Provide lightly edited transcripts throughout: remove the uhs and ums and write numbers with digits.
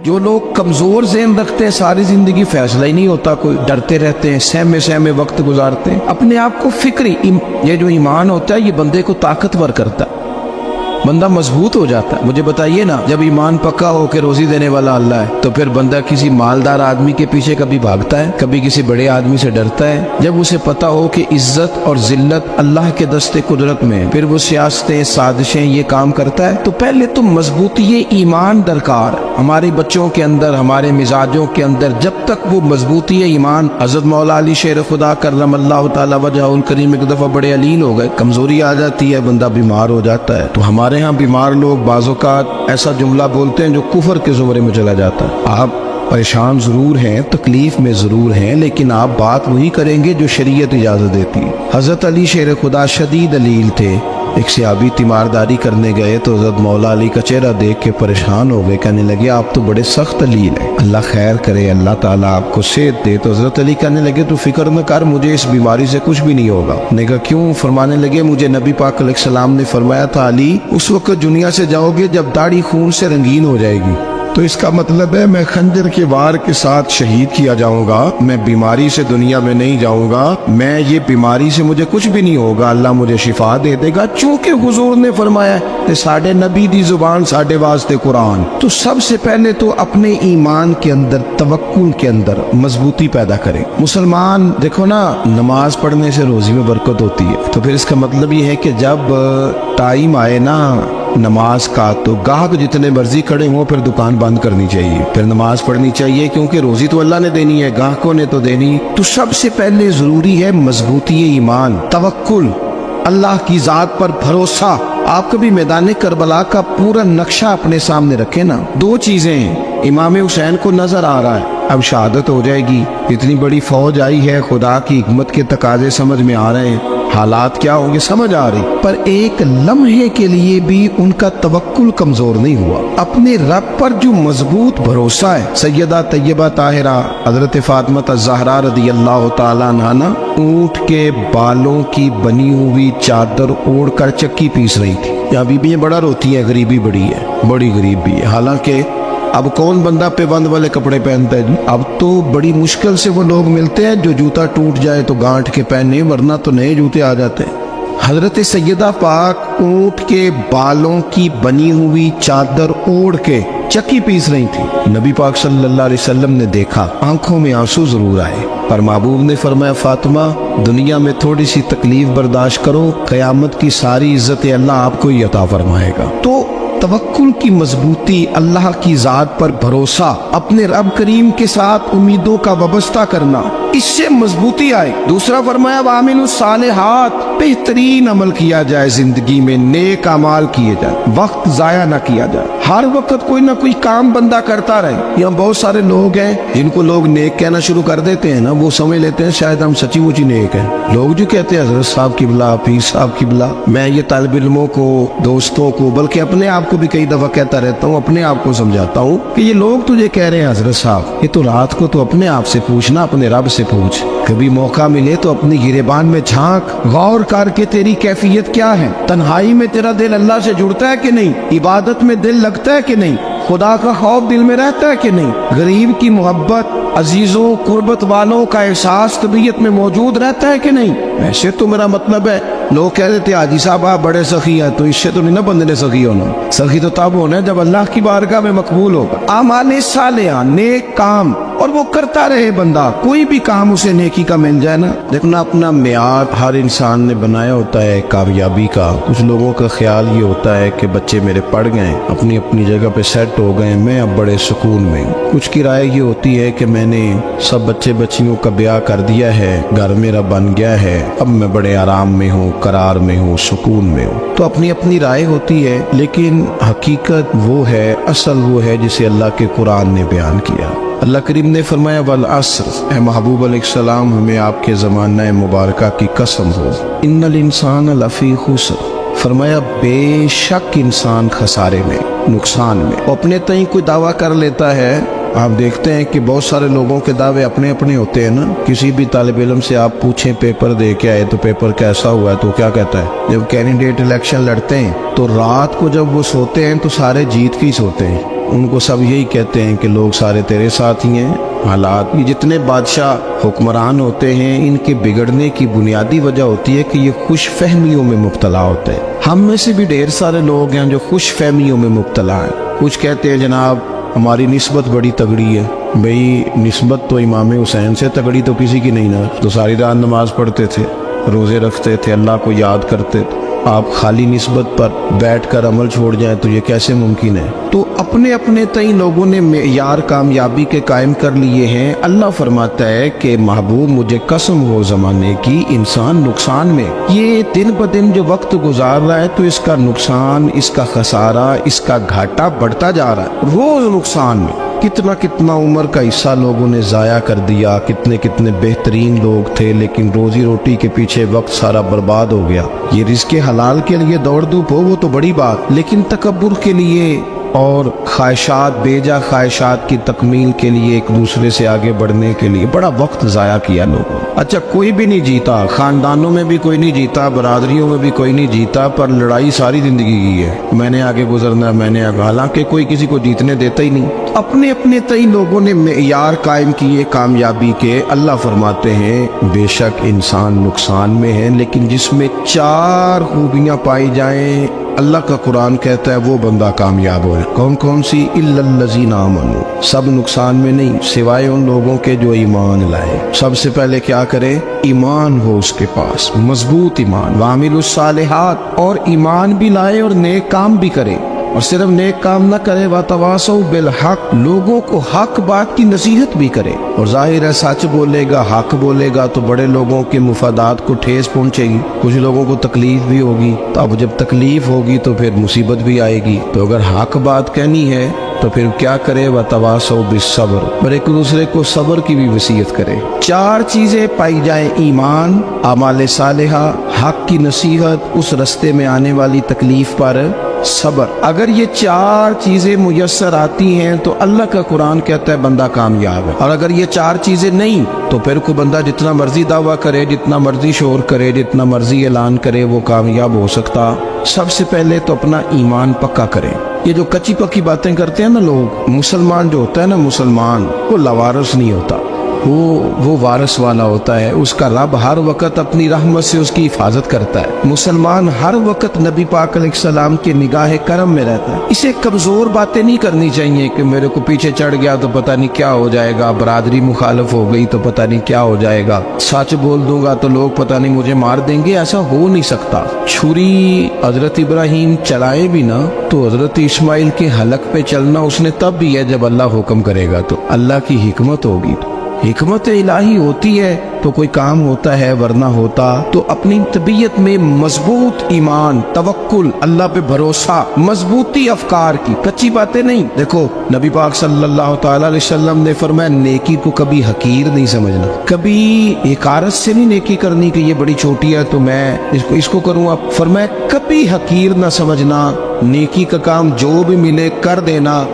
جو لوگ کمزور ذہن رکھتے ہیں ساری زندگی فیصلہ ہی نہیں ہوتا کوئی، ڈرتے رہتے ہیں، سہمے سہمے وقت گزارتے ہیں اپنے آپ کو فکری یہ جو ایمان ہوتا ہے یہ بندے کو طاقتور کرتا ہے، بندہ مضبوط ہو جاتا ہے۔ مجھے بتائیے نا، جب ایمان پکا ہو کہ روزی دینے والا اللہ ہے تو پھر بندہ کسی مالدار آدمی کے پیچھے کبھی بھاگتا ہے، کبھی کسی بڑے آدمی سے ڈرتا ہے؟ جب اسے پتا ہو کہ عزت اور ذلت اللہ کے دستے قدرت میں ہے، پھر وہ سیاستیں سازشیں یہ کام کرتا ہے۔ تو پہلے تو مضبوطی ایمان درکار ہمارے بچوں کے اندر، ہمارے مزاجوں کے اندر، جب تک وہ مضبوطی ایمان۔ حضرت مولا علی شیر خدا کرم اللہ تعالی وجہہ الکریم ایک دفعہ بڑے علیل ہو گئے، کمزوری آ جاتی ہے، بندہ بیمار ہو جاتا ہے۔ تو ہمارے ہاں بیمار لوگ بعض اوقات ایسا جملہ بولتے ہیں جو کفر کے زمرے میں چلا جاتا ہے۔ آپ پریشان ضرور ہیں، تکلیف میں ضرور ہیں، لیکن آپ بات وہی کریں گے جو شریعت اجازت دیتی ہے۔ حضرت علی شیر خدا شدید علیل تھے، ایک صحابی تیمارداری کرنے گئے تو حضرت مولا علی کا چہرہ دیکھ کے پریشان ہو گئے، کہنے لگے آپ تو بڑے سخت علیل ہیں، اللہ خیر کرے، اللہ تعالیٰ آپ کو صحت دے۔ تو حضرت علی کہنے لگے تو فکر نہ کر، مجھے اس بیماری سے کچھ بھی نہیں ہوگا۔ نے کہا کیوں؟ فرمانے لگے مجھے نبی پاک علیہ السلام نے فرمایا تھا علی اس وقت دنیا سے جاؤ گے جب داڑھی خون سے رنگین ہو جائے گی، تو اس کا مطلب ہے میں خنجر کے وار کے ساتھ شہید کیا جاؤں گا، میں بیماری سے دنیا میں نہیں جاؤں گا، میں یہ بیماری سے مجھے کچھ بھی نہیں ہوگا، اللہ مجھے شفا دے دے گا، چونکہ حضور نے فرمایا کہ ساڈے نبی دی زبان ساڈے واسطے قرآن۔ تو سب سے پہلے تو اپنے ایمان کے اندر، توکل کے اندر مضبوطی پیدا کریں۔ مسلمان دیکھو نا، نماز پڑھنے سے روزی میں برکت ہوتی ہے، تو پھر اس کا مطلب یہ ہے کہ جب ٹائم آئے نا نماز کا تو گاہک جتنے مرضی کھڑے ہوں پھر دکان بند کرنی چاہیے، پھر نماز پڑھنی چاہیے، کیونکہ روزی تو اللہ نے دینی ہے، گاہکوں نے تو دینی۔ تو سب سے پہلے ضروری ہے مضبوطی ایمان، توکل، اللہ کی ذات پر بھروسہ۔ آپ کبھی میدان کربلا کا پورا نقشہ اپنے سامنے رکھیں نا، دو چیزیں ہیں، امام حسین کو نظر آ رہا ہے اب شہادت ہو جائے گی، اتنی بڑی فوج آئی ہے، خدا کی حکمت کے تقاضے سمجھ میں آ رہے ہیں، حالات کیا ہوں گے سمجھ آ رہی، پر ایک لمحے کے لیے بھی ان کا توکل کمزور نہیں ہوا۔ اپنے رب پر جو مضبوط بھروسہ ہے، سیدہ طیبہ طاہرہ حضرت فاطمہ الزہرا رضی اللہ تعالیٰ عنہا اونٹ کے بالوں کی بنی ہوئی چادر اوڑھ کر چکی پیس رہی تھی۔ یہاں بیویاں بڑا روتی ہیں، غریبی بڑی ہے، بڑی غریب بھی ہے، حالانکہ اب کون بندہ پیبند والے کپڑے پہنتا ہے جی؟ اب تو بڑی مشکل سے وہ لوگ ملتے ہیں جو جوتا ٹوٹ جائے تو گانٹھ کے پہنے، ورنہ تو نئے جوتے آ جاتے ہیں۔ حضرت سیدہ پاک اونٹ کے بالوں کی بنی ہوئی چادر اوڑھ کے چکی پیس رہی تھی۔ نبی پاک صلی اللہ علیہ وسلم نے دیکھا، آنکھوں میں آنسو ضرور آئے، پر محبوب نے فرمایا فاطمہ دنیا میں تھوڑی سی تکلیف برداشت کرو، قیامت کی ساری عزت اللہ آپ کو ہی عطا فرمائے گا۔ تو توکل کی مضبوطی، اللہ کی ذات پر بھروسہ، اپنے رب کریم کے ساتھ امیدوں کا وابستہ کرنا، اس سے مضبوطی آئے۔ دوسرا فرمایا وَعَمِلُوا الصَّالِحَاتِ، بہترین عمل کیا جائے زندگی میں، نیک اعمال کیے جائے، وقت ضائع نہ کیا جائے، ہر وقت کوئی نہ کوئی کام بندہ کرتا رہے۔ یہاں بہت سارے لوگ ہیں جن کو لوگ نیک کہنا شروع کر دیتے ہیں نا، وہ سمجھ لیتے ہیں شاید ہم سچی مچی نیک ہیں۔ لوگ جو کہتے ہیں حضرت صاحب کی بلا، پیر صاحب کی بلا، میں یہ طالب علموں کو، دوستوں کو، بلکہ اپنے آپ کو بھی کئی دفعہ کہتا رہتا ہوں، اپنے آپ کو سمجھاتا ہوں کہ یہ لوگ تجھے کہہ رہے ہیں حضرت صاحب، یہ تو رات کو تو اپنے آپ سے پوچھنا، اپنے رب سے پوچھ، کبھی موقع ملے تو اپنی گریبان میں جھانک، غور کر کے تیری کیفیت کیا ہے، تنہائی میں تیرا دل اللہ سے جڑتا ہے کہ نہیں، عبادت میں دل لگتا ہے کہ نہیں، خدا کا خوف دل میں رہتا ہے کہ نہیں، غریب کی محبت، عزیزوں قربت والوں کا احساس طبیعت میں موجود رہتا ہے کہ نہیں۔ ویسے تو میرا مطلب ہے، لوگ کہہ دیتے حاجی صاحب آپ بڑے سخی ہیں، تو اس سے تو نہیں نا بندے نے سخی ہونا، سخی تو تب ہونا ہے جب اللہ کی بارگاہ میں مقبول ہوگا۔ اعمال صالحہ، نیک کام، اور وہ کرتا رہے بندہ، کوئی بھی کام اسے نیکی کا مل جائے نا۔ دیکھنا اپنا معیار ہر انسان نے بنایا ہوتا ہے کامیابی کا۔ کچھ لوگوں کا خیال یہ ہوتا ہے کہ بچے میرے پڑھ گئے، اپنی اپنی جگہ پہ سیٹ ہو گئے، میں اب بڑے سکون میں ہوں۔ کچھ کی رائے یہ ہوتی ہے کہ میں نے سب بچے بچیوں کا بیاہ کر دیا ہے، گھر میرا بن گیا ہے، اب میں بڑے آرام میں ہوں، قرار میں ہوں، سکون میں ہوں۔ تو اپنی اپنی رائے ہوتی ہے، لیکن حقیقت وہ ہے، اصل وہ ہے جسے اللہ کے قرآن نے بیان کیا۔ اللہ کریم نے فرمایا والعصر، اے محبوب علیہ السلام ہمیں آپ کے زمانہ مبارکہ کی قسم ہو، ان الانسان لفی خسر، فرمایا بے شک انسان خسارے میں، نقصان میں۔ اپنے تئیں کوئی دعویٰ کر لیتا ہے आप देखते हैं कि बहुत सारे लोगों के दावे अपने अपने होते हैं ना। किसी भी तालिब इल्म से आप पूछें पेपर दे के आए तो पेपर कैसा हुआ है, तो क्या कहता है? जब कैंडिडेट इलेक्शन लड़ते हैं तो रात को जब वो सोते हैं तो सारे जीत के ही सोते हैं। उनको सब यही कहते हैं कि लोग सारे तेरे साथ ही हैं। हालात, ये जितने बादशाह हुक्मरान होते हैं, इनके बिगड़ने की बुनियादी वजह होती है कि ये खुश फहमियों में मुब्तला होते हैं। हम में से भी ढेर सारे लोग हैं जो खुश फहमियों में मुब्तला हैं। कुछ कहते हैं जनाब हमारी निस्बत बड़ी तगड़ी है। भाई निस्बत तो इमाम हुसैन से तगड़ी तो किसी की नहीं ना। तो सारी रात नमाज पढ़ते थे, रोजे रखते थे, अल्लाह को याद करते थे। आप खाली निस्बत पर बैठकर अमल छोड़ जाएं तो ये कैसे मुमकिन है? तो अपने अपने तई लोगों ने मेयार कामयाबी के कायम कर लिए हैं। अल्लाह फरमाता है कि महबूब मुझे कसम हो ज़माने की, इंसान नुकसान में, ये दिन ब दिन जो वक्त गुजार रहा है तो इसका नुकसान, इसका खसारा, इसका घाटा बढ़ता जा रहा है रोज नुकसान में। कितना कितना उम्र का हिस्सा लोगों ने ज़ाया कर दिया, कितने कितने बेहतरीन लोग थे, लेकिन रोजी रोटी के पीछे वक्त सारा बर्बाद हो गया। ये रिज़्क़े हलाल के लिए दौड़ धूप हो वो तो बड़ी बात, लेकिन तकब्बुर के लिए और ख्वाहिशात, बेजा ख्वाहिशात की तकमील के लिए, एक दूसरे से आगे बढ़ने के लिए बड़ा वक्त ज़ाया किया लोगों ने। अच्छा, कोई भी नहीं जीता, खानदानों में भी कोई नहीं जीता, बरादरियों में भी कोई नहीं जीता, पर लड़ाई सारी जिंदगी की है। मैंने आगे गुजरना, मैंने आगे, हालांकि कोई किसी को जीतने देता ही नहीं। अपने अपने कई लोगों ने मेयार कायम किए कामयाबी के। अल्लाह फरमाते हैं बेशक इंसान नुकसान में है, लेकिन जिसमें 4 खूबियां पाई जाएं, अल्लाह का कुरान कहता है वो बंदा कामयाब हो। कौन कौन सी? इल्लल्लज़ीना आमनू, सब नुकसान में नहीं सिवाय उन लोगों के जो ईमान लाए। सबसे पहले क्या करे? ईमान हो उसके पास, मजबूत ईमान। वामिलुस सालिहात, और ईमान भी लाए और नेक काम भी करे। और सिर्फ नेक काम न करे, वतवासौ बिल हक, लोगों को हक बात की नसीहत भी करे। और जाहिर है सच बोलेगा, हक बोलेगा तो बड़े लोगों के मुफादात को ठेस पहुंचेगी, कुछ लोगों को तकलीफ भी होगी। तो अब जब तकलीफ होगी तो फिर मुसीबत भी आएगी। तो अगर हक बात कहनी है तो फिर क्या करे? वतवासौ बिस्सब्र, और एक दूसरे को सब्र की भी वसीयत करे। 4 चीजें पाई जाए, ईमान, आमाल सालिहा, हक की नसीहत, उस रस्ते में आने वाली तकलीफ पर सब्र। अगर ये 4 चीजें मुयस्सर आती हैं तो अल्लाह का कुरान कहता है बंदा कामयाब है। और अगर ये 4 चीजें नहीं तो फिर कोई बंदा जितना मर्जी दावा करे, जितना मर्जी शोर करे, जितना मर्जी ऐलान करे, वो कामयाब हो सकता। सबसे पहले तो अपना ईमान पक्का करे। ये जो कच्ची पक्की बातें करते हैं ना लोग, मुसलमान जो होता है ना, मुसलमान वो लवारस नहीं होता, वो वारस वाला होता है। उसका रब हर वक्त अपनी रहमत से उसकी हिफाजत करता है। मुसलमान हर वक्त नबी पाक अलैहिस्सलाम के निगाह करम में रहता है। इसे कमजोर बातें नहीं करनी चाहिए कि मेरे को पीछे चढ़ गया तो पता नहीं क्या हो जाएगा, बरादरी मुखालिफ हो गई तो पता नहीं क्या हो जाएगा, सच बोल दूंगा तो लोग पता नहीं मुझे मार देंगे। ऐसा हो नहीं सकता। छुरी हजरत इब्राहिम चलाए भी ना तो हजरत इस्माइल के हलक पे चलना उसने तब भी है जब अल्लाह हुक्म करेगा। तो अल्लाह की हिकमत होगी, हिकमत इलाही होती है तो कोई काम होता है, वरना होता। तो अपनी तबीयत में मजबूत ईमान, तवक्कुल, अल्लाह पे भरोसा, मजबूती अफकार की, कच्ची बातें नहीं। देखो नबी पाक सल्लल्लाहु ताला अलैहि वसल्लम ने फरमाया नेकी को कभी हकीर नहीं समझना, कभी हकारत से नहीं नेकी करनी कि ये बड़ी छोटी है तो मैं इसको करूँगा। फरमाया कभी हकीर ना समझना, नेकी का काम जो भी मिले कर देना।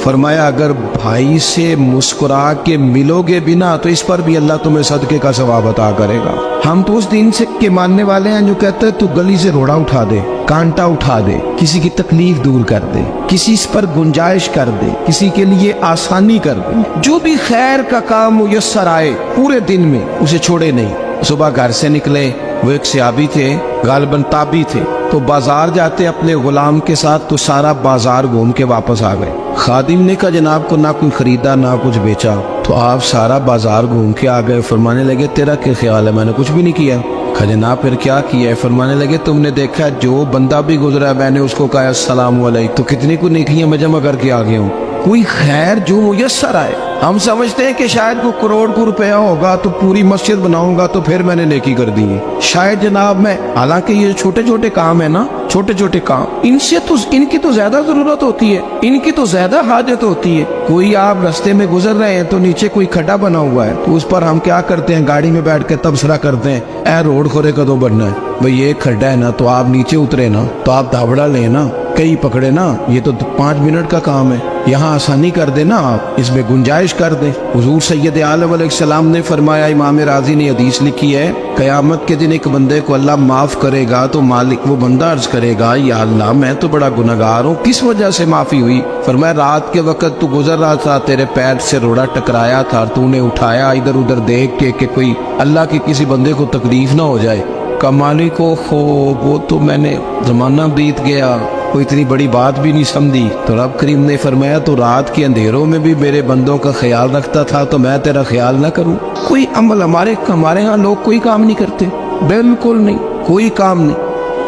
फरमाया अगर भाई से मुस्कुरा के मिलोगे बिना तो इस पर भी अल्लाह तुम्हें सदके का सवाब अता करेगा। हम तो उस दिन से के मानने वाले हैं जो कहते हैं तू गली से रोड़ा उठा दे, कांटा उठा दे, किसी की तकलीफ दूर कर दे, किसी पर गुंजाइश कर दे, किसी के लिए आसानी कर दे। जो भी खैर का काम मुयस्सर आए पूरे दिन में उसे छोड़े नहीं। सुबह घर से निकले, वो एक सहाबी थे, गालिबन ताबी थे, तो बाजार जाते अपने गुलाम के साथ तो सारा बाजार घूम के वापस आ गए। खादिम ने कहा जनाब को ना कोई खरीदा ना कुछ बेचा, तो आप सारा बाजार घूम के आ गए। फरमाने लगे तेरा क्या ख्याल है? मैंने कुछ भी नहीं किया। कहा जनाब फिर क्या किया है? फरमाने लगे तुमने देखा जो बंदा भी गुजरा मैंने उसको कहा अस्सलाम वालेकुम, तो कितनी को नेकियां मैं जमा करके आ गया हूँ। कोई खैर जो मुयस्सर आए। हम समझते हैं कि शायद को करोड़ को रुपया होगा तो पूरी मस्जिद बनाऊंगा तो फिर मैंने नेकी कर दी है। शायद जनाब मैं, हालांकि ये छोटे छोटे काम है ना, छोटे छोटे काम, इनसे तो इनकी तो ज्यादा जरूरत होती है, इनकी तो ज्यादा हाजत होती है। कोई आप रास्ते में गुजर रहे हैं तो नीचे कोई खड्डा बना हुआ है तो उस पर हम क्या करते हैं, गाड़ी में बैठ के तबसरा करते हैं ए रोड खोरे कदों बनना है भाई, ये खड्डा है ना, तो आप नीचे उतरे ना, तो आप धावड़ा ले ना, कई पकड़े ना, ये तो 5 मिनट का काम है। यहाँ आसानी कर देना, आप इसमें गुंजाइश कर दें। हुजूर सैयद आलम अलैहिस्सलाम ने फरमाया, इमाम राजी ने हदीस लिखी है, क़यामत के दिन एक बंदे को अल्लाह माफ करेगा तो मालिक वो बंदा अर्ज करेगा, या अल्लाह मैं तो बड़ा गुनहगार हूँ, किस वजह से माफी हुई? फरमाया, रात के वक्त तू गुजर रहा था, तेरे पैर से रोड़ा टकराया था, तूने उठाया इधर उधर देख के कि कोई अल्लाह के किसी बंदे को तकलीफ ना हो जाए। का मालिक को वो तो मैंने जमाना बीत गया, कोई इतनी बड़ी बात भी नहीं समझी। तो रब करीम ने फरमाया, तो रात के अंधेरों में भी मेरे बंदों का ख्याल रखता था, तो मैं तेरा ख्याल ना करूं? कोई अमल हमारे यहाँ लोग कोई काम नहीं करते, बिल्कुल नहीं, कोई काम नहीं,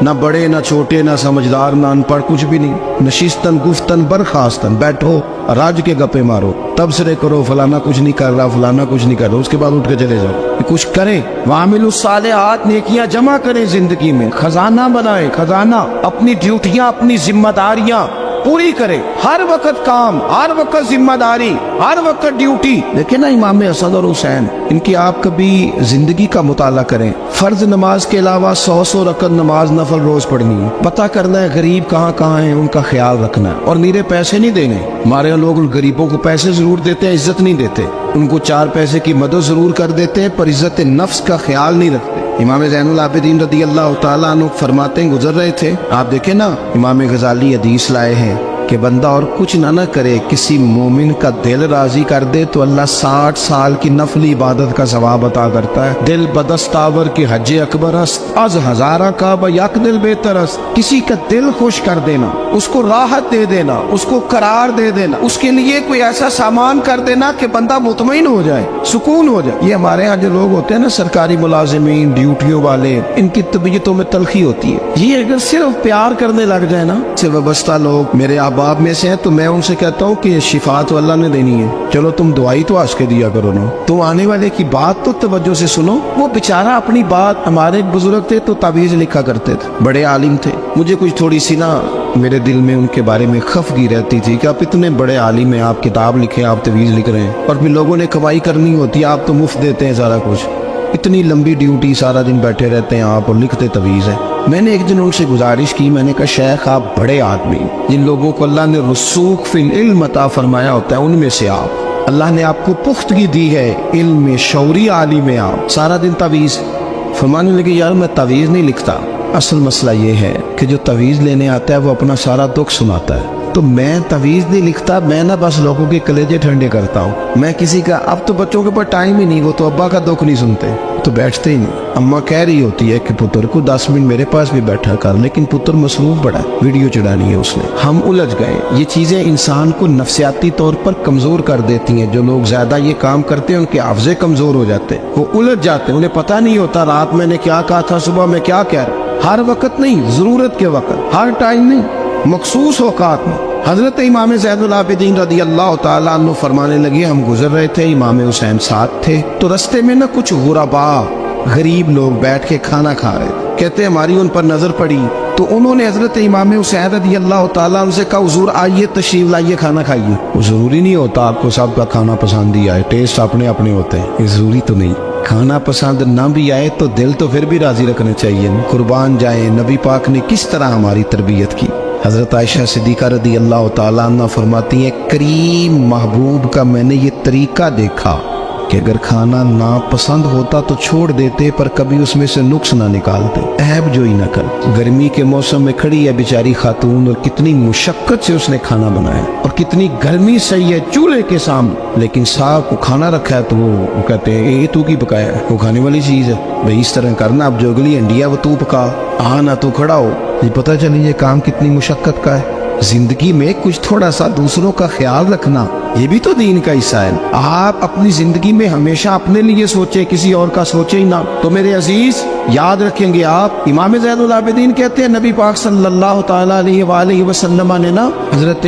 ना बड़े ना छोटे ना समझदार ना अनपढ़, कुछ भी नहीं। नशिस्तन गुफ्तन बरखास्तन, बैठो राज के गप्पे मारो, तबसरे करो, फलाना कुछ नहीं कर रहा, फलाना कुछ नहीं कर रहा, उसके बाद उठ के चले जाओ। कुछ करें, वामिलुस सालिहात, नेकियां जमा करें जिंदगी में, खजाना बनाए, खजाना, अपनी ड्यूटियां अपनी जिम्मेदारियां पूरी करें, हर वक्त काम, हर वक्त जिम्मेदारी, हर वक्त ड्यूटी। देखिए ना इमाम हसन और हुसैन, इनकी आप कभी जिंदगी का मुताला करें, फर्ज नमाज के अलावा 100 रकत नमाज नफल रोज पढ़नी है, पता करना है गरीब कहाँ कहाँ है, उनका ख्याल रखना है, और नीरे पैसे नहीं देने। हमारे यहाँ लोग गरीबों को पैसे जरूर देते हैं, इज्जत नहीं देते, उनको 4 पैसे की मदद जरूर कर देते हैं, पर इज्जत नफ्स का ख्याल नहीं रखते। इमाम ज़ैनुल आबिदीन रदी अल्लाह ताला अन्हु फरमाते हैं, गुजर रहे थे, आप देखें ना, इमाम गजाली हदीस लाए हैं कि बंदा और कुछ ना करे, किसी मोमिन का दिल राजी कर दे तो अल्लाह 60 साल की नफली इबादत का सवाब अता करता है। दिल बदस्तावर की हज अकबर अज हजारा का बयक दिल बेतरस, किसी का दिल खुश कर देना, उसको राहत दे देना, उसको करार दे देना, उसके लिए कोई ऐसा सामान कर देना कि बंदा मुतमईन हो जाए, सुकून हो जाए। ये हमारे यहाँ जो लोग होते हैं ना, सरकारी मुलाजिमीन, ड्यूटियों वाले, इनकी तबीयतों में तलखी होती है। ये अगर सिर्फ प्यार करने लग जाए ना, सिर्फ वाबस्ता लोग मेरे आप में से है, तो मैं उनसे कहता हूँ कि शिफा तो अल्लाह ने देनी है, चलो तुम दुआई तो आज के दिया करो ना, तुम आने वाले की बात तो तवज्जो से सुनो। वो बेचारा अपनी बात, हमारे एक बुजुर्ग थे तो तावीज लिखा करते थे, बड़े आलिम थे, मुझे कुछ थोड़ी सी ना मेरे दिल में उनके बारे में खफगी रहती थी कि आप इतने बड़े आलिम हैं, आप किताब लिखे, आप तवीज लिख रहे हैं, और फिर लोगों ने कमाई करनी होती है, आप तो मुफ्त देते हैं सारा कुछ, इतनी लंबी ड्यूटी, सारा दिन बैठे रहते हैं आप और लिखते तवीज है। मैंने एक दिन उनसे गुजारिश की, मैंने कहा शेख आप बड़े आदमी, जिन लोगों को अल्लाह ने रसूख फिल इल्म अता फरमाया होता है, उनमें से आप, अल्लाह ने आपको पुख्तगी दी है इल्म में, शौरी आलिम में, आप सारा दिन तवीज। फरमाने लगे, यार मैं तवीज नहीं लिखता, असल मसला ये है कि जो तवीज लेने आता है वो अपना सारा दुख सुनाता है, तो मैं तवीज नहीं लिखता, मैं ना बस लोगों के कलेजे ठंडे करता हूँ। मैं किसी का, अब तो बच्चों के पास टाइम ही नहीं, वो तो अब्बा का दुख नहीं सुनते, तो बैठते ही नहीं। अम्मा कह रही होती है कि पुत्र को 10 मिनट मेरे पास भी बैठा कर, लेकिन पुत्र मसरूफ बड़ा है, वीडियो चढ़ानी है उसने, हम उलझ गए। ये चीजें इंसान को नफ्सियाती तौर पर कमजोर कर देती हैं। जो लोग ज्यादा ये काम करते हैं उनके हाफजे कमजोर हो जाते हैं, वो उलझ जाते हैं, उन्हें पता नहीं होता रात मैंने क्या कहा था, सुबह में क्या कह रहा। हर वक्त नहीं, जरूरत के वक्त, हर टाइम नहीं, मखसूस औकात में। हजरत इमाम ज़ैनुल आबिदीन रदी अल्लाह ताला अन्हु फरमाने लगे, हम गुजर रहे थे, इमाम हुसैन साथ थे, तो रास्ते में ना कुछ गुरबा, गरीब लोग बैठ के खाना खा रहे, कहते हमारी उन पर नजर पड़ी, तो उन्होंने हजरत इमाम हुसैन रदी अल्लाह ताला उनसे कहा, हुजूर आइए तशरीफ लाइए, खाना खाइए। वो जरूरी नहीं होता आपको सबका खाना पसंद ही आए, टेस्ट अपने अपने होते हैं, ये जरूरी तो नहीं। खाना पसंद ना भी आए तो दिल तो फिर भी राजी रखने चाहिए, कुर्बान जाए। नबी पाक ने किस तरह हमारी तरबियत की। हजरत आयशा सिद्दीका रदी अल्लाह ताला अन्हा फरमाती है, करीम महबूब का मैंने ये तरीका देखा कि अगर खाना ना पसंद होता तो छोड़ देते, पर कभी उसमें से नुक्स ना निकालते, ऐब जो ही ना कर। गर्मी के मौसम में खड़ी है बेचारी खातून, और कितनी मुशक्कत से उसने खाना बनाया, और कितनी गर्मी सही है चूल्हे के सामने, लेकिन साहब को खाना रखा है तो वो कहते हैं ये तू की पकाया है, वो खाने वाली चीज है भाई, इस तरह करना, अब जो अगली हंडी है वो तू पका, ना तू खड़ा हो। ये पता चली ये काम कितनी मुशक्कत का है। जिंदगी में कुछ थोड़ा सा दूसरों का ख्याल रखना, ये भी तो दीन का हिस्सा है। आप अपनी जिंदगी में हमेशा अपने लिए सोचे, किसी और का सोचे ही ना। तो मेरे अजीज याद रखेंगे आप, इमाम ज़ैनुल आबिदीन कहते हैं, नबी पाक सल्लल्लाहु तआला अलैहि वसल्लम ने ना हजरत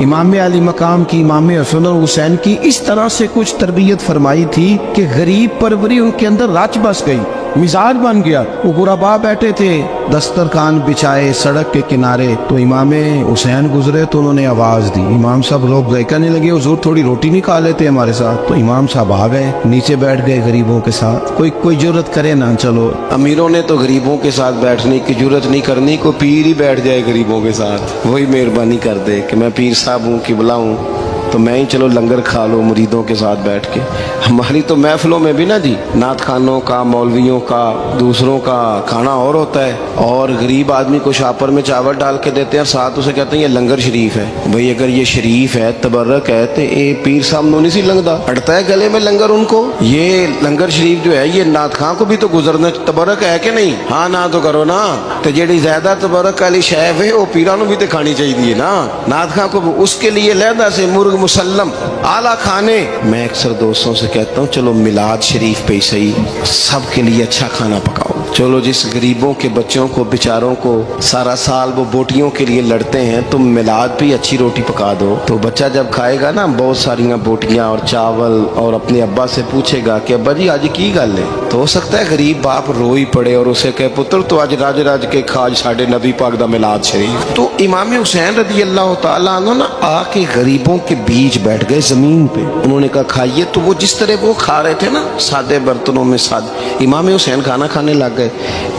इमाम अली मकाम की, इमाम हसन और हुसैन की इस तरह से कुछ तरबियत फरमाई थी कि गरीब परवरी उनके अंदर राच बस गई। मिजाज बन गया। वो गुरबा बैठे थे दस्तरखान बिछाए सड़क के किनारे, तो इमाम हुसैन गुजरे तो उन्होंने आवाज दी। इमाम साहब लोग कहने लगे हुजूर थोड़ी रोटी नहीं खा लेते हमारे साथ। तो इमाम साहब आ गए, नीचे बैठ गए गरीबों के साथ। कोई जुर्रत करे ना, चलो अमीरों ने तो गरीबों के साथ बैठने की जुर्रत नहीं करनी, कोई पीर ही बैठ जाए गरीबों के साथ, वही मेहरबानी कर दे कि मैं पीर साहब हूँ, किबला हूँ, तो मैं ही चलो लंगर खा लो मुरीदों के साथ बैठ के। हमारी तो महफिलों में भी ना जी, नात खानों का, मौलवियों का, दूसरों का खाना और होता है, और गरीब आदमी को शापर में चावल डाल के देते हैं, साथ उसे कहते हैं ये लंगर शरीफ है। भाई अगर ये शरीफ है, तबर्रक है, तो ये पीर साहब नहीं सी लंगदा, अड़ता है गले में लंगर उनको। ये लंगर शरीफ जो है ये नात खां को भी तो गुजरना, तबर्रक है कि नहीं? हाँ ना तो करो ना, तो जेड़ी ज्यादा तबर्रक वाली शैफ है वो पीरा भी तो खानी चाहिए ना। नात खां को उसके लिए लहदा से मुर्ग मुसल्लम आला खाने। मैं अक्सर दोस्तों से कहता हूँ चलो मिलाद शरीफ पे सही सबके लिए अच्छा खाना पकाओ। चलो जिस गरीबों के बच्चों को बेचारों को सारा साल वो बोटियों के लिए लड़ते हैं, तुम मिलाद पे अच्छी रोटी पका दो, तो बच्चा जब खाएगा ना बहुत सारियां बोटियां और चावल, और अपने अब्बा से पूछेगा कि अब्बा जी आज की गल है, तो हो सकता है गरीब बाप रो ही पड़े और उसे कहे पुत्र तो आज राज राज के खाज साढ़े नबी पाक दा मिलाद शरीफ। तो इमाम हुसैन रदी अल्लाह तआला अन्हु ना आके गरीबों के बीच बैठ गए जमीन पे। उन्होंने कहा खाइए, तो वो जिस तरह वो खा रहे थे ना सादे बर्तनों में, सादे, इमाम हुसैन खाना खाने लग गए।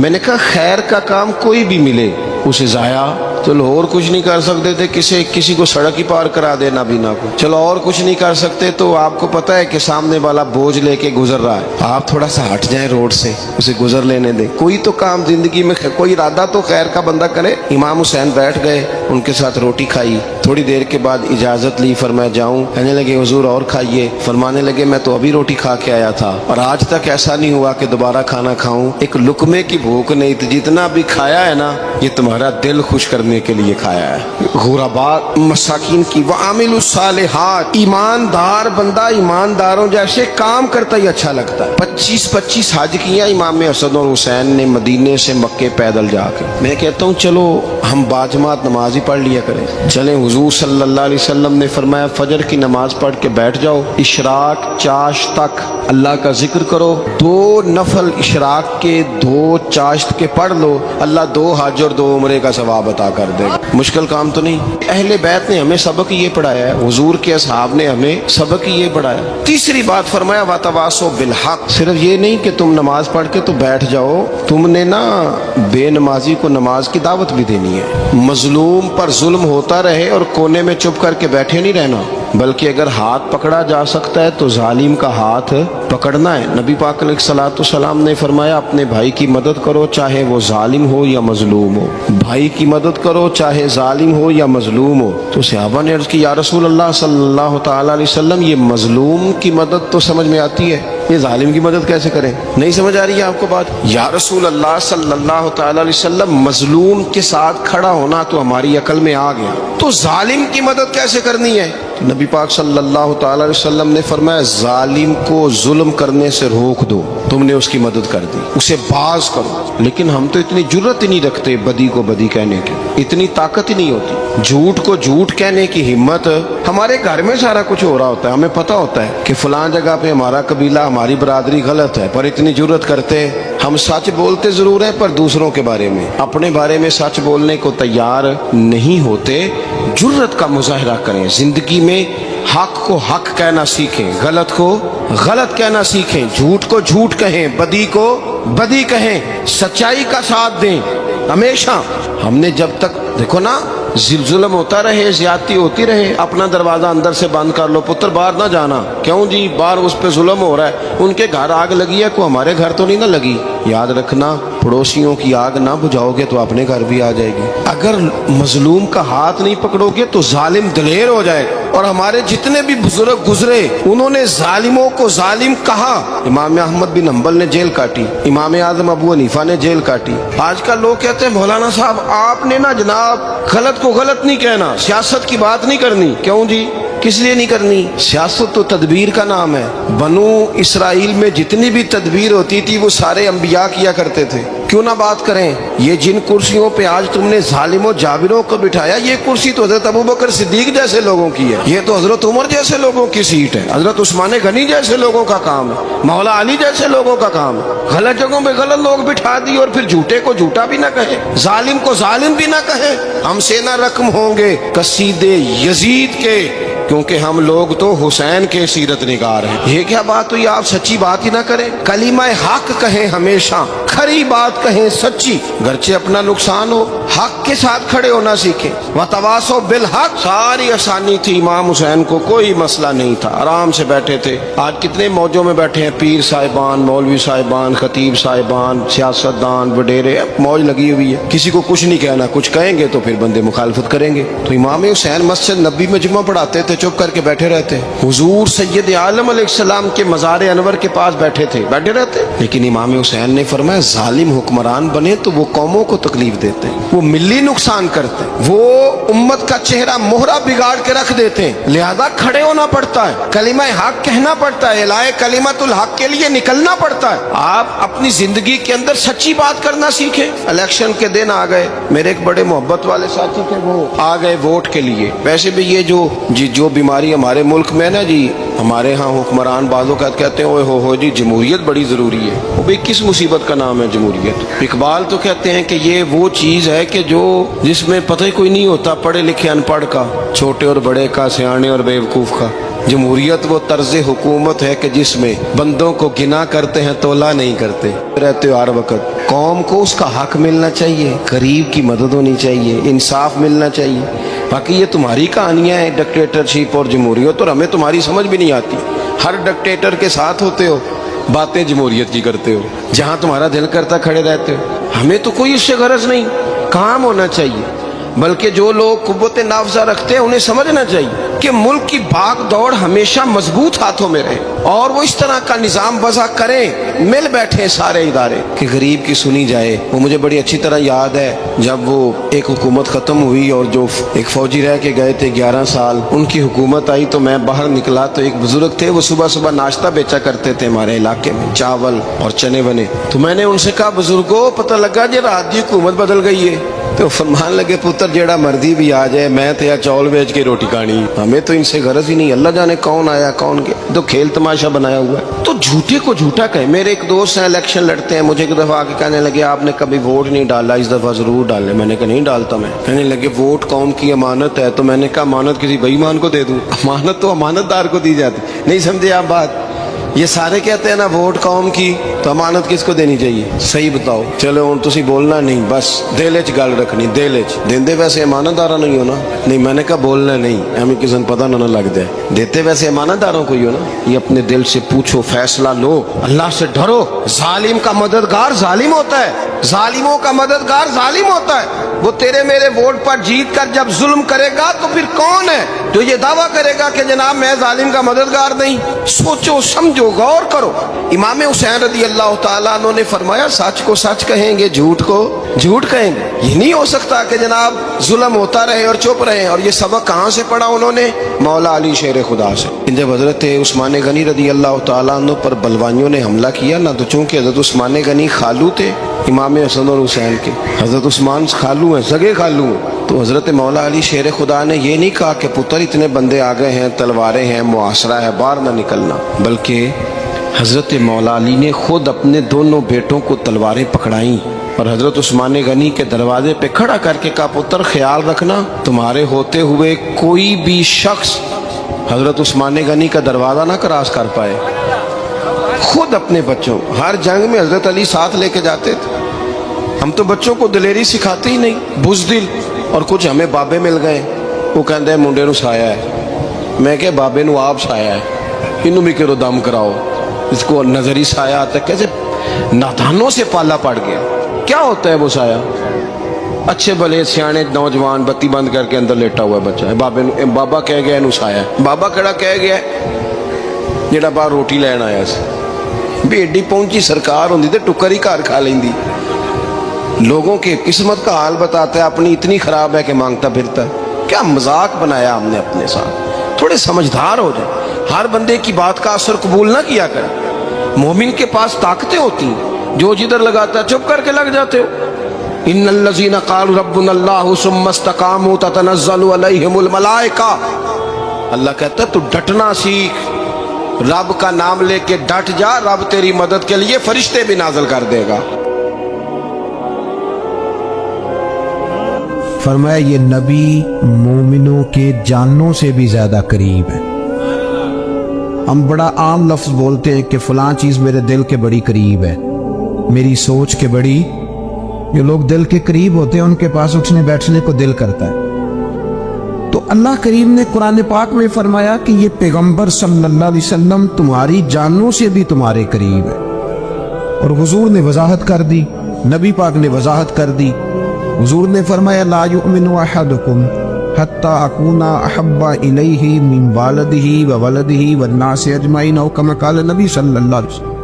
मैंने कहा खैर का काम कोई भी मिले उसे जाया, चलो और कुछ नहीं कर सकते थे, किसी को सड़क ही पार करा देना बिना को, चलो और कुछ नहीं कर सकते, तो आपको पता है कि सामने वाला बोझ लेके गुजर रहा है, आप थोड़ा सा हट जाएं रोड से, उसे गुजर लेने दें। कोई तो काम जिंदगी में, कोई इरादा तो खैर का बंदा करे। इमाम हुसैन बैठ गए, उनके साथ रोटी खाई, थोड़ी देर के बाद इजाजत ली, फरमाया जाऊं? कहने लगे हुजूर और खाइए। फरमाने लगे मैं तो अभी रोटी खा के आया था और आज तक ऐसा नहीं हुआ कि दोबारा खाना खाऊं, एक लुकमे की भूख नहीं थी, जितना भी खाया है ना ये तुम्हारा दिल खुश करने के लिए खाया है। गुरबा मसाकिन की वामिलुस सालिहात, ईमानदार बंदा ईमानदारों जैसे काम करता ही अच्छा लगता है। 25-25 हज किया इमाम हसन और हुसैन ने मदीने से मक्के पैदल जाके। मैं कहता हूँ चलो हम बाजमात नमाज ही पढ़ लिया करें। चले हुजूर सल्लल्लाहु अलैहि वसल्लम ने फरमाया फजर की नमाज पढ़ के बैठ जाओ, इशराक चाश तक अल्लाह का जिक्र करो, 2 नफल इशराक के 2 चाश्त के पढ़ लो, अल्लाह 2 हज और 2 उम्रे का सवाब अता कर देगा। मुश्किल काम तो नहीं। अहले बैत ने हमें सबक ये पढ़ाया है, हुजूर के असहाब ने हमें सबक ये पढ़ाया। तीसरी बात फरमाया वतवासो बिल हक, सिर्फ ये नहीं कि तुम नमाज पढ़ के तो बैठ जाओ, तुमने ना बेनमाजी को नमाज की दावत भी देनी है। मजलूम पर जुल्म होता रहे और कोने में चुप करके बैठे नहीं रहना, बल्कि अगर हाथ पकड़ा जा सकता है तो जालिम का हाथ पकड़ना है। नबी पाक अलैहिस्सलाम ने फरमाया अपने भाई की मदद करो चाहे वो जालिम हो या मजलूम हो, भाई की मदद करो चाहे जालिम हो या मजलूम हो। तो सहाबा ने अर्ज की या रसूल अल्लाह सल्लल्लाहु तआला अलैहि वसल्लम, ये मजलूम की मदद तो समझ में आती है, ये जालिम की मदद कैसे करें? नहीं समझ आ रही है आपको बात? या रसूल अल्लाह सल्लल्लाहु तआला अलैहि वसल्लम, मजलूम के साथ खड़ा होना तो हमारी अकल में आ गया, तो जालिम की मदद कैसे करनी है? तो नबी पाक सल्लल्लाहु तआला अलैहि वसल्लम ने फरमाया जालिम को जुल्म करने से रोक दो, तुमने उसकी मदद कर दी, उसे बाज करो। लेकिन हम तो इतनी जुर्रत ही नहीं रखते बदी को बदी कहने की, इतनी ताकत ही नहीं होती। झूठ को झूठ कहने की हिम्मत, हमारे घर में सारा कुछ हो रहा होता है, हमें पता होता है कि फलां जगह पे हमारा कबीला हमारी बरादरी गलत है, पर इतनी जुर्रत करते हम सच बोलते जरूर है पर दूसरों के बारे में, अपने बारे में सच बोलने को तैयार नहीं होते। जुर्रत का मुजाहरा करें, जिंदगी में हक को हक कहना सीखें, गलत को गलत कहना सीखें, झूठ को झूठ कहें, बदी को बदी कहें, सच्चाई का साथ दें हमेशा। हमने जब तक देखो ना जुल्म होता रहे, ज्यादती होती रहे, अपना दरवाजा अंदर से बंद कर लो, पुत्र बाहर ना जाना। क्यों जी? बाहर उस पे जुल्म हो रहा है, उनके घर आग लगी है, को हमारे घर तो नहीं ना लगी। याद रखना पड़ोसियों की आग ना बुझाओगे तो अपने घर भी आ जाएगी। अगर मजलूम का हाथ नहीं पकड़ोगे तो जालिम दलेर हो जाएगा। और हमारे जितने भी बुजुर्ग गुजरे उन्होंने जालिमों को जालिम कहा। इमाम अहमद बिन हंबल ने जेल काटी, इमाम आजम अबू हनीफा ने जेल काटी। आजकल लोग कहते हैं मौलाना साहब आपने ना जनाब गलत को गलत नहीं कहना, सियासत की बात नहीं करनी। क्यों जी? کس لیے نہیں کرنی؟ سیاست تو تدبیر کا نام ہے. بنو اسرائیل میں جتنی بھی تدبیر ہوتی تھی وہ سارے انبیاء کیا کرتے تھے. کیوں نہ بات کریں؟ یہ جن کرسیوں پہ آج تم نے ظالموں جابروں کو بٹھایا، یہ کرسی تو حضرت ابوبکر صدیق جیسے لوگوں کی ہے، یہ تو حضرت عمر جیسے لوگوں کی سیٹ ہے، حضرت عثمان غنی جیسے لوگوں کا کام ہے، مولا علی جیسے لوگوں کا کام ہے. غلط جگہوں پہ غلط لوگ بٹھا دی اور پھر جھوٹے کو جھوٹا بھی نہ کہے، ظالم کو ظالم بھی نہ کہے. ہم سے نہ رقم ہوں گے قصیدے یزید کے، کیونکہ ہم لوگ تو حسین کے سیرت نگار ہیں. یہ کیا بات ہوئی؟ آپ سچی بات ہی نہ کریں. کلمہ حق کہیں، ہمیشہ کھری بات کہیں، سچی، گرچہ اپنا نقصان ہو. حق کے ساتھ کھڑے ہونا سیکھیں. وتواصوا بالحق. ساری آسانی تھی، امام حسین کو کوئی مسئلہ نہیں تھا، آرام سے بیٹھے تھے. آج کتنے موجوں میں بیٹھے ہیں، پیر صاحبان، مولوی صاحبان، خطیب صاحبان، سیاستدان، وڈیرے، موج لگی ہوئی ہے. کسی کو کچھ نہیں کہنا، کچھ کہیں گے تو پھر بندے مخالفت کریں گے. تو امام حسین مسجد نبی میں جمعہ پڑھاتے تھے، چپ کر کے بیٹھے رہتے. حضور سید عالم علیہ السلام کے مزار انور کے پاس بیٹھے تھے، بیٹھے رہتے. لیکن امام حسین نے فرمایا ظالم حکمران بنے تو وہ قوموں کو تکلیف دیتے ہیں، وہ ملی نقصان کرتے ہیں، وہ امت کا چہرہ مہرہ بگاڑ کے رکھ دیتے ہیں. لہذا کھڑے ہونا پڑتا ہے، کلمہ حق کہنا پڑتا ہے، الہی کلمت الحق کے لیے نکلنا پڑتا ہے. آپ اپنی زندگی کے اندر سچی بات کرنا سیکھیں. الیکشن کے دن آ گئے، میرے ایک بڑے محبت والے ساتھی تھے، وہ آ گئے ووٹ کے لیے. ویسے بھی یہ جو بیماری ہمارے ملک میں نا جی، ہمارے ہاں حکمران بعض اوقات کہتے ہیں اوے ہو جی جمہوریت بڑی ضروری ہے. وہ بھی کس مصیبت کا نام ہے جمہوریت؟ اقبال تو کہتے ہیں کہ یہ وہ چیز ہے کہ جس میں پتہ ہی کوئی نہیں ہوتا پڑھے لکھے ان پڑھ کا، چھوٹے اور بڑے کا، سیانے اور بیوقوف کا. جمہوریت وہ طرز حکومت ہے کہ جس میں بندوں کو گنا کرتے ہیں، تولا نہیں کرتے رہتے ہو ہر وقت. قوم کو اس کا حق ملنا چاہیے، غریب کی مدد ہونی چاہیے، انصاف ملنا چاہیے. باقی یہ تمہاری کہانیاں ہیں ڈکٹیٹرشپ اور جمہوریت، اور ہمیں تمہاری سمجھ بھی نہیں آتی. ہر ڈکٹیٹر کے ساتھ ہوتے ہو، باتیں جمہوریت کی کرتے ہو، جہاں تمہارا دل کرتا کھڑے رہتے ہو. ہمیں تو کوئی اس سے غرض نہیں، کام ہونا چاہیے. بلکہ جو لوگ قوت نافذہ رکھتے ہیں انہیں سمجھنا چاہیے کہ ملک کی بھاگ دوڑ ہمیشہ مضبوط ہاتھوں میں رہے، اور وہ اس طرح کا نظام وضع کریں، مل بیٹھے سارے ادارے کہ غریب کی سنی جائے. وہ مجھے بڑی اچھی طرح یاد ہے جب وہ ایک حکومت ختم ہوئی اور جو ایک فوجی رہ کے گئے تھے 11 سال، ان کی حکومت آئی تو میں باہر نکلا تو ایک بزرگ تھے، وہ صبح صبح ناشتہ بیچا کرتے تھے ہمارے علاقے میں، چاول اور چنے بنے. تو میں نے ان سے کہا بزرگوں پتہ لگا جی رات دی حکومت بدل گئی ہے. تو فرمان لگے پتر جیڑا مردی بھی آ جائے، میں تو یا چاول بیچ کے روٹی کھانی، ہمیں تو ان سے غرض ہی نہیں. اللہ جانے کون آیا کون گیا، تو کھیل تماشا بنایا ہوا ہے. تو جھوٹے کو جھوٹا کہیں. میرے ایک دوست ہیں الیکشن لڑتے ہیں، مجھے ایک دفعہ آ کے کہنے لگے آپ نے کبھی ووٹ نہیں ڈالا، اس دفعہ ضرور ڈالیں. میں نے کہا نہیں ڈالتا میں. کہنے لگے ووٹ قوم کی امانت ہے. تو میں نے کہا امانت کسی بے ایمان کو دے دوں؟ امانت تو امانت دار کو دی جاتی. نہیں سمجھے آپ بات؟ یہ سارے کہتے ہیں نا ووٹ قوم کی، تو امانت کس کو دینی چاہیے؟ صحیح بتاؤ. چلو ہوں تسی بولنا نہیں، بس دل وچ گل رکھنی، دل وچ. دیندے ویسے امانت دارا نہیں ہونا. نہیں میں نے کہا بولنا نہیں، ہمیں کسی کو پتہ نہ لگ جائے. دیتے ویسے امانت داروں کو ہی ہو نا. یہ اپنے دل سے پوچھو، فیصلہ لو، اللہ سے ڈرو. ظالم کا مددگار ظالم ہوتا ہے، ظالموں کا مددگار ظالم ہوتا ہے. وہ تیرے میرے ووٹ پر جیت کر جب ظلم کرے گا تو پھر کون ہے جو یہ دعویٰ کرے گا کہ جناب میں ظالم کا مددگار نہیں؟ سوچو سمجھو، غور کرو. امام حسین رضی اللہ تعالیٰ عنہ نے فرمایا سچ کو سچ کہیں گے، جھوٹ کو جھوٹ کہیں گے. یہ نہیں ہو سکتا کہ جناب ظلم ہوتا رہے اور چپ رہے. اور یہ سبق کہاں سے پڑھا انہوں نے؟ مولا علی شیر خدا سے. جب حضرت عثمان غنی رضی اللہ تعالیٰ عنہ پر بلوائیوں نے حملہ کیا نا، تو چونکہ حضرت عثمان غنی خالو تھے امام حسن اور حسین کے، حضرت عثمان خالو ہیں، سگے خالو ہیں، تو حضرت مولا علی شیر خدا نے یہ نہیں کہا کہ پتر اتنے بندے آ گئے ہیں، تلواریں ہیں، محاصرہ ہے، باہر نہ نکلنا، بلکہ حضرت مولا علی نے خود اپنے دونوں بیٹوں کو تلواریں پکڑائیں اور حضرت عثمان غنی کے دروازے پہ کھڑا کر کے کہا پتر خیال رکھنا تمہارے ہوتے ہوئے کوئی بھی شخص حضرت عثمان غنی کا دروازہ نہ کراس کر پائے. خود اپنے بچوں، ہر جنگ میں حضرت علی ساتھ لے کے جاتے تھے. ہم تو بچوں کو دلیری سکھاتے ہی نہیں، بزدل. اور کچھ ہمیں بابے مل گئے، وہ کہتے ہیں منڈے نو سایا ہے. میں کہ بابے نو آپ سایا ہے، انہوں بھی کرو دم کراؤ. اس کو نظری سایہ آتا ہے. کیسے نادانوں سے پالا پڑ گیا. کیا ہوتا ہے وہ سایہ؟ اچھے بھلے سیانے نوجوان بتی بند کر کے اندر لیٹا ہوا ہے بچہ، بابا کہہ گیا انہوں سایہ ہے. بابا کہڑا کہہ گیا جڑا باہر روٹی لین آیا سی. بھی ایڈی پہنچی سرکار ہوندی تے ٹکر ہی گھر کھا لیندی. لوگوں کے قسمت کا حال بتاتا ہے، اپنی اتنی خراب ہے کہ مانگتا پھرتا ہے. کیا مذاق بنایا ہم نے اپنے ساتھ. थोड़े समझदार हो जाए, हर बंदे की बात का असर कबूल ना किया करें। मोमिन के पास ताकतें होती हैं, जो जिधर लगाता है चुप करके लग जाते हो। इन्नल्लज़ीना क़ालू रब्बुनल्लाहु सुम्मा इस्तक़ामू ततनज़्ज़लु अलैहिमुल मलाइका, अल्लाह कहता है तू डटना सीख, रब का नाम लेके डट जा, रब तेरी मदद के लिए फरिश्ते भी नाज़िल कर देगा। फरमाया ये नबी मोमिनों के जानों से भी ज्यादा करीब है। हम बड़ा आम लफ्ज बोलते हैं कि फलां चीज मेरे दिल के बड़ी करीब है, मेरी सोच के बड़ी। जो लोग दिल के करीब होते हैं उनके पास उठने बैठने को दिल करता है। तो अल्लाह करीम ने कुरान पाक में फरमाया कि ये पैगंबर सल्लल्लाहु अलैहि वसल्लम तुम्हारी जानों से भी तुम्हारे करीब है। और हुजूर ने वजाहत कर दी, नबी पाक ने वजाहत कर दी। हुजूर ने फरमाया ला युमिनु अहदुकुम हत्ता अकूना अहब्बा इलैहि मिन वालिदिही व वलदिही वन्नास अजमाइन, औ कमा क़ाल नबी सल्लल्लाहु अलैहि वसल्लम।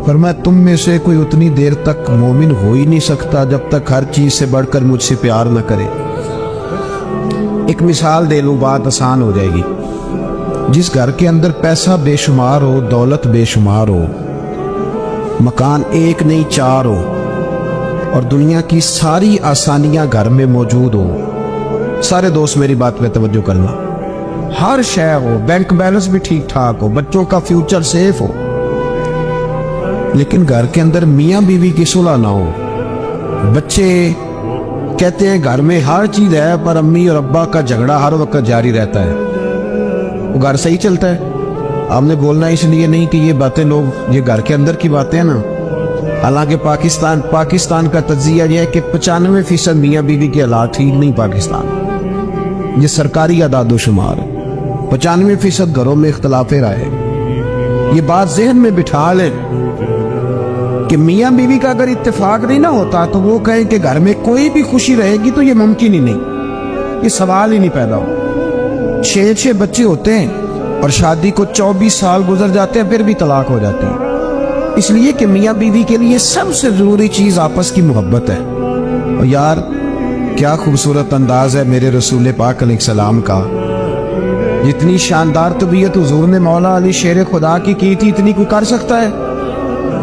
फरमाया तुम में से कोई उतनी देर तक मोमिन हो ही नहीं सकता जब तक हर चीज से बढ़कर मुझसे प्यार न करे। एक मिसाल दे लूं, बात आसान हो जाएगी। जिस घर के अंदर पैसा बेशुमार हो, दौलत बेशुमार हो, मकान एक नहीं चार हो, और दुनिया की सारी आसानियां घर में मौजूद हो, सारे दोस्त मेरी बात पे तवज्जो करना, हर शय हो, बैंक बैलेंस भी ठीक ठाक हो, बच्चों का फ्यूचर सेफ हो, लेकिन घर के अंदर मियां बीवी की सुलह ना हो, बच्चे कहते हैं घर में हर चीज है पर अम्मी और अब्बा का झगड़ा हर वक्त जारी रहता है, वो घर सही चलता है? आपने बोलना इसलिए नहीं कि ये बातें लोग, ये घर के अंदर की बातें हैं ना। हालांकि पाकिस्तान का तज्जिया यह है कि 95% मियाँ बीवी के हालात ठीक नहीं पाकिस्तान, ये सरकारी आदादोशुमार है। 95% घरों में इख्तलाफ राय है। ये बात जहन में बिठा ले कि मियाँ बीवी का अगर इत्तेफाक नहीं ना होता तो वो कहें कि घर में कोई भी खुशी रहेगी तो ये मुमकिन ही नहीं, ये सवाल ही नहीं पैदा हो। 6 बच्चे होते हैं और शादी को 24 साल गुजर जाते हैं, फिर भी तलाक हो जाती है, इसलिए कि मियाँ बीवी के लिए सबसे जरूरी चीज आपस की मोहब्बत है। और यार क्या खूबसूरत अंदाज है मेरे रसूल पाक अलैहिस्सलाम का। जितनी शानदार तबीयत हुजूर ने मौला अली शेर खुदा की थी, इतनी कोई कर सकता है?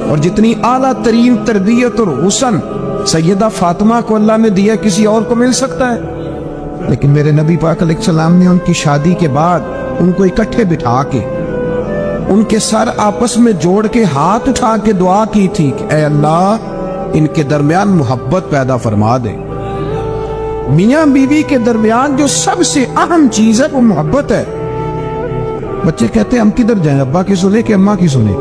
और जितनी आला तरीन तरबियत और हुस्न सैयदा फातिमा को अल्लाह ने दिया, किसी और को मिल सकता है? लेकिन मेरे नबी पाक अलैहिस्सलाम ने उनकी शादी के बाद उनको इकट्ठे बिठा के उनके सर आपस में जोड़ के हाथ उठा के दुआ की थी कि ऐ अल्लाह इनके दरमियान मोहब्बत पैदा फरमा दे। मियाँ बीवी के दरमियान जो सबसे अहम चीज है वो मोहब्बत है। बच्चे कहते हैं हम किधर जाएं, अब्बा की सुने कि अम्मा की सुने?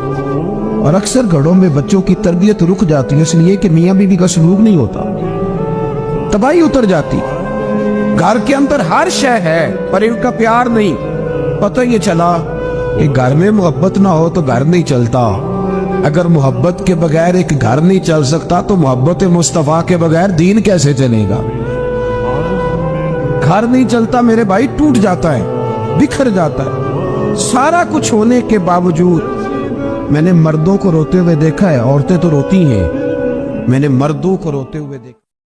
और अक्सर घरों में बच्चों की तरबियत रुक जाती है इसलिए कि मियाँ बीवी का सलूक नहीं होता, तबाही उतर जाती। घर के अंदर हर शय है पर इनका प्यार नहीं। पता ये चला कि घर में मोहब्बत ना हो तो घर नहीं चलता। अगर मोहब्बत के बगैर एक घर नहीं चल सकता तो मोहब्बत मुस्तफा के बगैर दीन कैसे चलेगा? घर नहीं चलता मेरे भाई, टूट जाता है, बिखर जाता है। सारा कुछ होने के बावजूद मैंने मर्दों को रोते हुए देखा है, औरतें तो रोती हैं, मैंने मर्दों को रोते हुए देखा।